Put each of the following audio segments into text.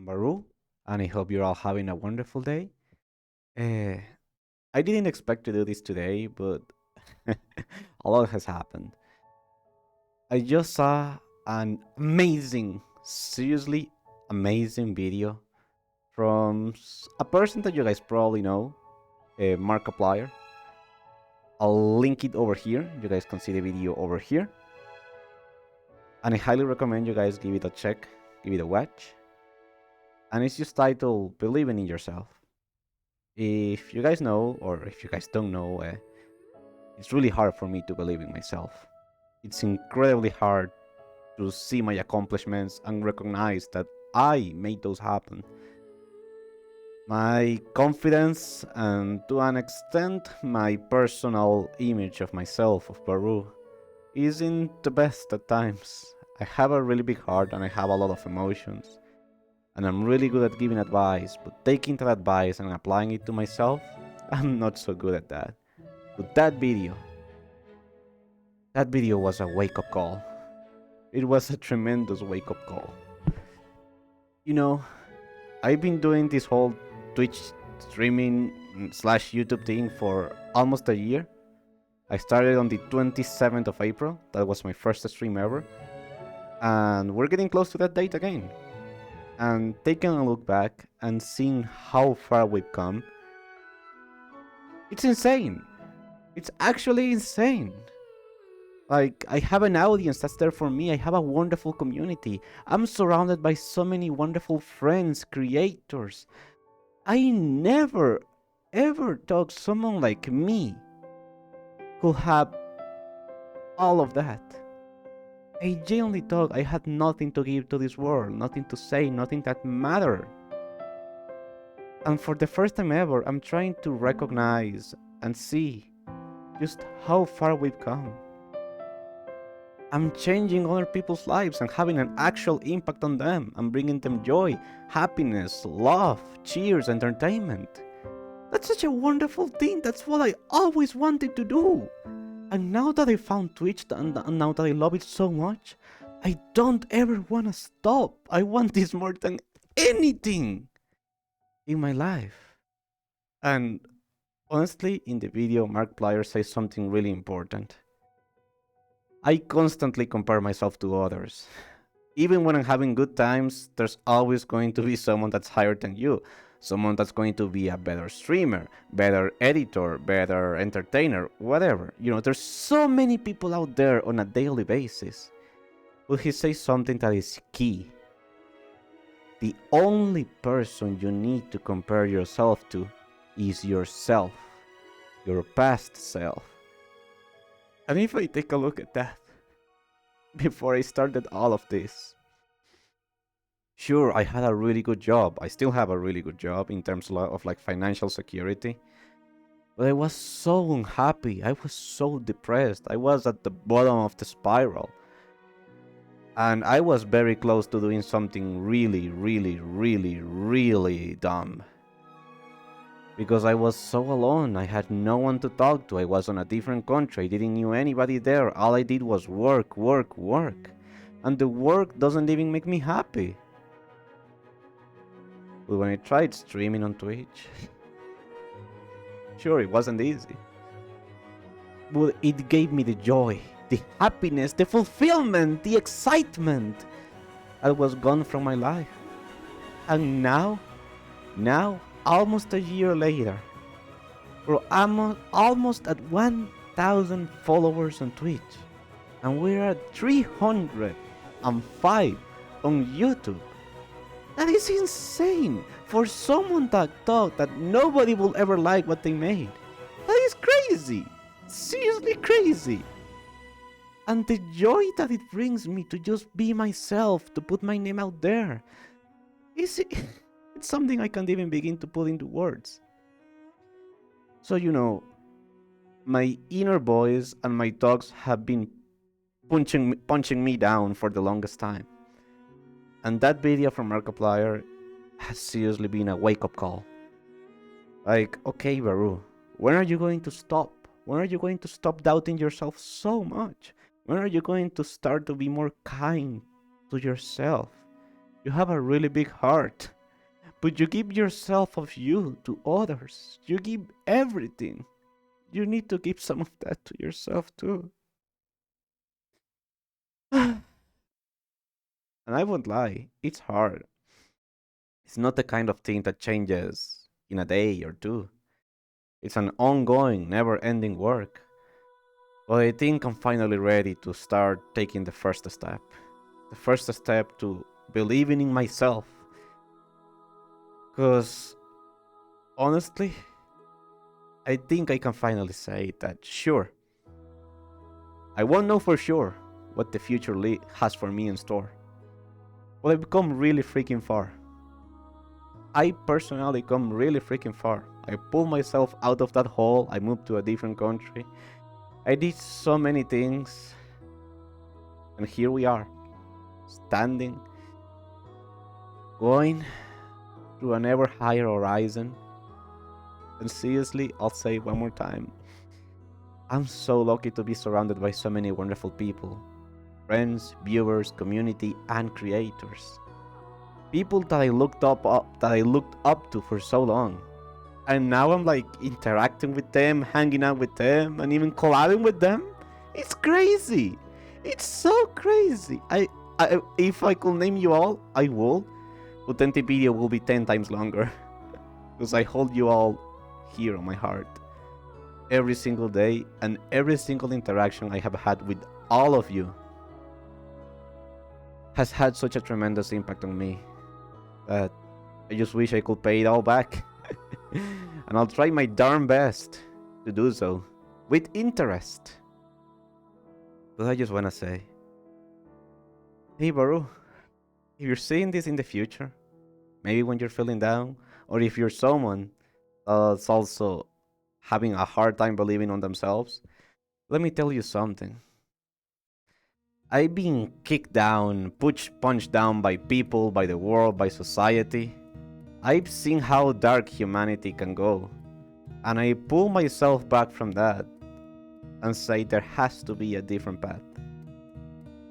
Baru, and I hope you're all having a wonderful day. Uh, I didn't expect to do this today, but a lot has happened. I just saw an amazing, seriously amazing video from a person that you guys probably know, Markiplier. I'll link it over here. You guys can see the video over here. And I highly recommend you guys give it a check, give it a watch. And it's just titled Believing in Yourself. If you guys know, or if you guys don't know, it's really hard for me to believe in myself. It's incredibly hard to see my accomplishments and recognize that I made those happen. My confidence and to an extent my personal image of myself, of Baru, isn't the best at times. I have a really big heart and I have a lot of emotions. And I'm really good at giving advice, but taking that advice and applying it to myself, I'm not so good at that. But that video was a wake-up call. It was a tremendous wake-up call. You know, I've been doing this whole Twitch streaming slash YouTube thing for almost a year. I started on the 27th of April. That was my first stream ever. And we're getting close to that date again. And taking a look back and seeing how far we've come, it's insane. It's actually insane. Like, I have an audience that's there for me. I have a wonderful community. I'm surrounded by so many wonderful friends, creators. I never, ever thought someone like me could have all of that. I genuinely thought I had nothing to give to this world, nothing to say, nothing that mattered. And for the first time ever, I'm trying to recognize and see just how far we've come. I'm changing other people's lives and having an actual impact on them and bringing them joy, happiness, love, cheers, entertainment. That's such a wonderful thing. That's what I always wanted to do. And now that I found Twitch and now that I love it so much, I don't ever want to stop. I want this more than anything in my life. And honestly, in the video, Markiplier says something really important. I constantly compare myself to others. Even when I'm having good times, there's always going to be someone that's higher than you. Someone that's going to be a better streamer, better editor, better entertainer, whatever. You know, there's so many people out there on a daily basis. But he says something that is key. The only person you need to compare yourself to is yourself, your past self. And if I take a look at that, before I started all of this, sure, I had a really good job. I still have a really good job in terms of like financial security. But I was so unhappy. I was so depressed. I was at the bottom of the spiral. And I was very close to doing something really, really, really, really dumb. Because I was so alone. I had no one to talk to. I was on a different country. I didn't know anybody there. All I did was work, work, work. And the work doesn't even make me happy. But when I tried streaming on Twitch, sure, it wasn't easy. But it gave me the joy, the happiness, the fulfillment, the excitement that was gone from my life. And now, almost a year later, we're almost at 1,000 followers on Twitch. And we're at 305 on YouTube. That is insane for someone that thought that nobody will ever like what they made. That is crazy. Seriously crazy. And the joy that it brings me to just be myself, to put my name out there, it's something I can't even begin to put into words. So, you know, my inner voice and my dogs have been punching me down for the longest time. And that video from Markiplier has seriously been a wake-up call. Like, okay, Baru, when are you going to stop? When are you going to stop doubting yourself so much? When are you going to start to be more kind to yourself? You have a really big heart. But you give yourself of you to others. You give everything. You need to give some of that to yourself too. And I won't lie, it's hard. It's not the kind of thing that changes in a day or two. It's an ongoing, never ending work. But I think I'm finally ready to start taking the first step. The first step to believing in myself. Because honestly, I think I can finally say that sure, I won't know for sure what the future has for me in store. But I've come really freaking far. I personally come really freaking far. I pulled myself out of that hole. I moved to a different country. I did so many things. And here we are, standing, going through an ever higher horizon. And seriously, I'll say one more time, I'm so lucky to be surrounded by so many wonderful people. Friends, viewers, community, and creators. People that I looked up to for so long. And now I'm like interacting with them, hanging out with them, and even collabing with them. It's crazy. It's so crazy. If I could name you all, I will. But then the video will be 10 times longer. Because I hold you all here on my heart. Every single day and every single interaction I have had with all of you has had such a tremendous impact on me that I just wish I could pay it all back. And I'll try my darn best to do so with interest. But I just wanna say, hey Varoo, if you're seeing this in the future, maybe when you're feeling down, or if you're someone that's also having a hard time believing on themselves, let me tell you something. I've been kicked down, punched down by people, by the world, by society. I've seen how dark humanity can go. And I pull myself back from that and say there has to be a different path.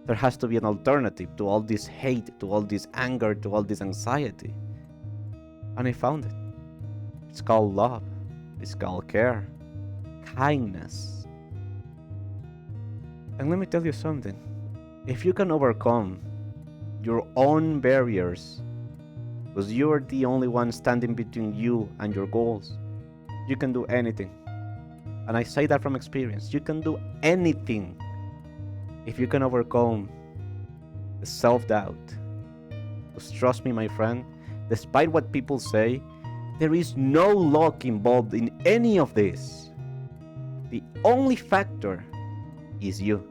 There has to be an alternative to all this hate, to all this anger, to all this anxiety. And I found it. It's called love. It's called care. Kindness. And let me tell you something. If you can overcome your own barriers, because you're the only one standing between you and your goals, you can do anything. And I say that from experience. You can do anything if you can overcome the self-doubt. Because trust me, my friend, despite what people say, there is no luck involved in any of this. The only factor is you.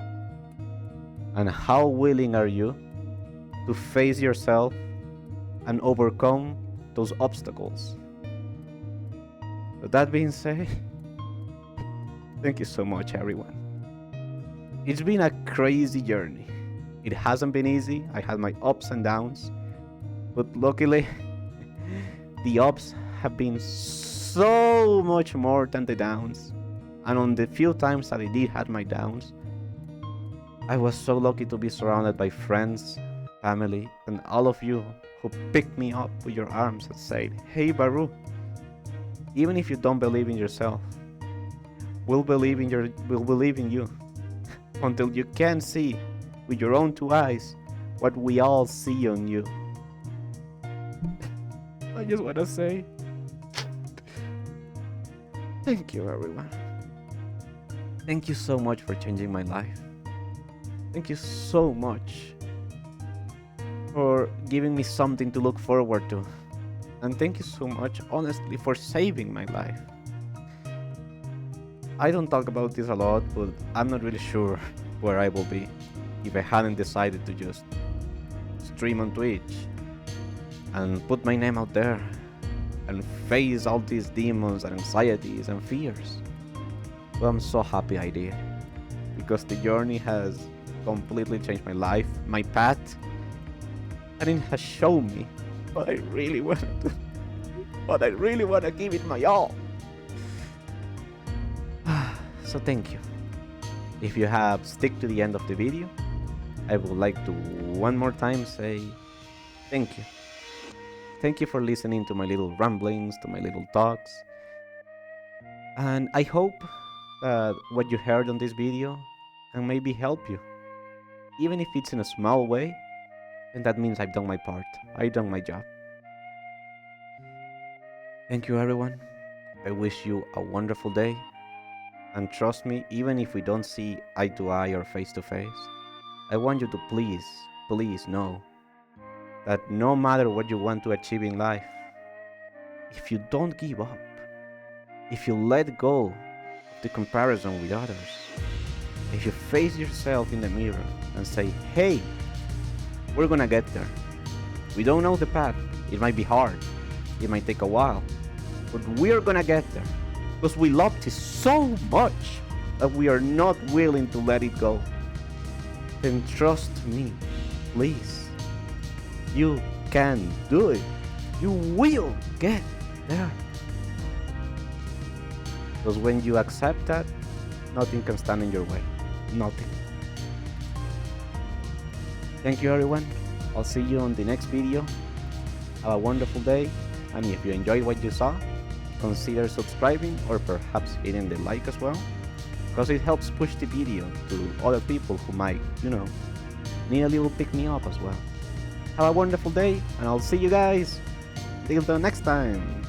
And how willing are you to face yourself and overcome those obstacles? With that being said, thank you so much, everyone. It's been a crazy journey. It hasn't been easy. I had my ups and downs. But luckily, the ups have been so much more than the downs. And on the few times that I did have my downs, I was so lucky to be surrounded by friends, family, and all of you who picked me up with your arms and said, hey Varoo, even if you don't believe in yourself, we'll believe in you until you can see with your own two eyes what we all see on you. I just want to say thank you, everyone. Thank you so much for changing my life. Thank you so much for giving me something to look forward to. And thank you so much, honestly, for saving my life. I don't talk about this a lot, but I'm not really sure where I will be if I hadn't decided to just stream on Twitch and put my name out there and face all these demons and anxieties and fears. But I'm so happy I did, because the journey has completely changed my life, my path, and it has shown me what I really want to do, what I really want to give it my all. So thank you. If you have stick to the end of the video, I would like to one more time say thank you. thank you for listening to my little ramblings, to my little talks. And I hope that what you heard on this video can maybe help you. Even if it's in a small way, then that means I've done my part. I've done my job. Thank you, everyone. I wish you a wonderful day. And trust me, even if we don't see eye to eye or face to face, I want you to please know that no matter what you want to achieve in life, if you don't give up, if you let go of the comparison with others, if you face yourself in the mirror and say, hey, we're gonna get there. We don't know the path. It might be hard. It might take a while. But we're gonna get there. Because we love this so much that we are not willing to let it go. Then trust me, please. You can do it. You will get there. Because when you accept that, nothing can stand in your way. Nothing. Thank you, everyone. I'll see you on the next video. Have a wonderful day. And if you enjoyed what you saw, consider subscribing or perhaps hitting the like as well, because it helps push the video to other people who might, need a little pick me up as well. Have a wonderful day, and I'll see you guys. Till the next time.